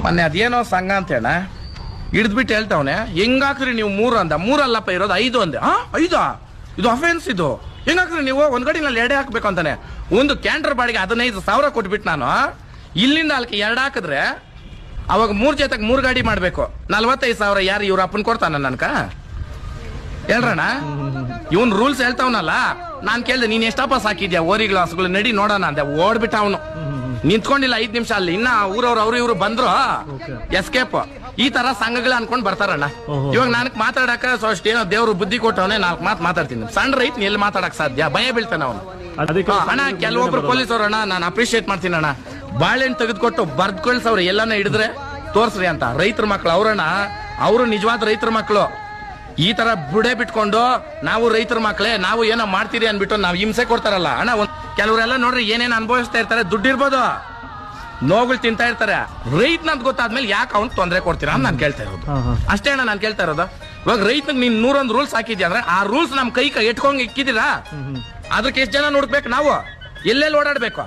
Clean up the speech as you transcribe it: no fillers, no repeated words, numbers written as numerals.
ಮೊನ್ನೆ ಅದೇನೋ ಸಂಘ ಅಂತೇಣ ಹಿಡಿದ್ಬಿಟ್ಟು ಹೇಳ್ತಾವನೆ ಹೆಂಗಾಕ್ರಿ ನೀವು 3 ಅಂದ. 3 ಅಲ್ಲಪ್ಪ ಇರೋದು 5 ಅಂದೆ. 5 ಇದು ಅಫೆನ್ಸ್ ಇದು. ಹೆಂಗಾಕ್ರಿ ನೀವು ಒಂದ್ ಗಡಿನಲ್ಲಿ 2 ಹಾಕ್ಬೇಕು ಅಂತಾನೆ. ಒಂದು ಕ್ಯಾಂಟರ್ ಬಾಡಿಗೆ 15,000 ಕೊಟ್ಬಿಟ್ಟು ನಾನು ಇಲ್ಲಿಂದ ಅಲ್ಲಿಗೆ 2 ಹಾಕಿದ್ರೆ ಅವಾಗ 3 ಜೊತೆಗೆ 3 ಗಾಡಿ ಮಾಡ್ಬೇಕು. 45,000 ಯಾರು ಇವ್ರ ಅಪ್ಪನ್ ಕೊಡ್ತಾನ ನನ್ಕ ಹೇಳ್ರಣ್ಣ. ಇವನ್ ರೂಲ್ಸ್ ಹೇಳ್ತಾವನಲ್ಲ. ನಾನ್ ಕೇಳ್ದೆ ನೀನ್ ಎಷ್ಟಪ್ಪ ಸಾಕಿದ್ಯಾ ಓರಿ ಗ್ಲಾಸ್ಗಳು ನಡಿ ನೋಡೋಣ ಅಂದೆ. ಓಡ್ಬಿಟ್ಟ ಅವನು. ನಿಂತ್ಕೊಂಡಿಲ್ಲ 5 ನಿಮಿಷ ಅಲ್ಲಿ. ಇನ್ನ ಊರವ್ರು ಅವ್ರು ಇವ್ರು ಬಂದ್ರು ಎಸ್ಕೇಪ್. ಈ ತರ ಸಂಘಗಳು ಅನ್ಕೊಂಡ್ ಬರ್ತಾರಣ್ಣ. ಇವಾಗ ನನಗ್ ಮಾತಾಡಕ ಅಷ್ಟೇ ಏನೋ ದೇವ್ರು ಬುದ್ಧಿ ಕೊಟ್ಟವನೇ 4 ಮಾತು ಮಾತಾಡ್ತೀನಿ. ಸಣ್ಣ ರೈತ ಎಲ್ಲಿ ಮಾತಾಡಕ್ ಸಾಧ್ಯ? ಭಯ ಬೀಳ್ತಾನ ಅವನು. ಅಣ್ಣ ಕೆಲವೊಬ್ರು ಪೊಲೀಸ್ ಅವ್ರಣ್ಣ ನಾನು ಅಪ್ರಿಶಿಯೇಟ್ ಮಾಡ್ತೀನಿ ಅಣ್ಣ. ಬಾಳೆಹಣ್ಣು ತೆಗೆದುಕೊಟ್ಟು ಬರ್ದ್ ಕಳ್ಸವ್ರು ಎಲ್ಲಾನ ಹಿಡಿದ್ರೆ ತೋರ್ಸ್ರಿ ಅಂತ. ರೈತರ ಮಕ್ಳು ಅವ್ರಣ್ಣ. ಅವರು ನಿಜವಾದ ರೈತರ ಮಕ್ಳು. ಈ ತರ ಬುಡೆ ಬಿಟ್ಕೊಂಡು ನಾವು ರೈತರ ಮಕ್ಳೇ ನಾವು ಏನೋ ಮಾಡ್ತೀರಿ ಅನ್ಬಿಟ್ಟು ನಾವ್ ಹಿಂಸೆ ಕೊಡ್ತಾರಲ್ಲ ಅಣ್ಣ. ಕೆಲವರೆಲ್ಲ ನೋಡ್ರಿ ಏನೇನ್ ಅನುಭವಿಸ್ತಾ ಇರ್ತಾರೆ. ದುಡ್ಡಿರ್ಬೋದು, ನೋವುಗಳು ತಿಂತಾ ಇರ್ತಾರೆ. ರೈತನಂತ ಗೊತ್ತಾದ್ಮೇಲೆ ಯಾಕೆ ಅವ್ನ್ ತೊಂದರೆ ಕೊಡ್ತೀರಾ ಅಂತ ನಾನು ಕೇಳ್ತಾ ಇರೋದು ಅಷ್ಟೇ ಅಣ್ಣ. ನಾನು ಕೇಳ್ತಾ ಇರೋದು ಇವಾಗ ರೈತನಿಗೆ ನೀನ್ 101 ರೂಲ್ಸ್ ಹಾಕಿದ್ಯಾ ಅಂದ್ರೆ ಆ ರೂಲ್ಸ್ ನಮ್ ಕೈ ಎಟ್ಕೊಂಡ್ ಇಕ್ಕಿದೀರಾ? ಅದಕ್ಕೆ ಎಷ್ಟು ಜನ ನೋಡ್ಬೇಕು ನಾವು? ಎಲ್ಲೆಲ್ಲಿ ಓಡಾಡ್ಬೇಕು?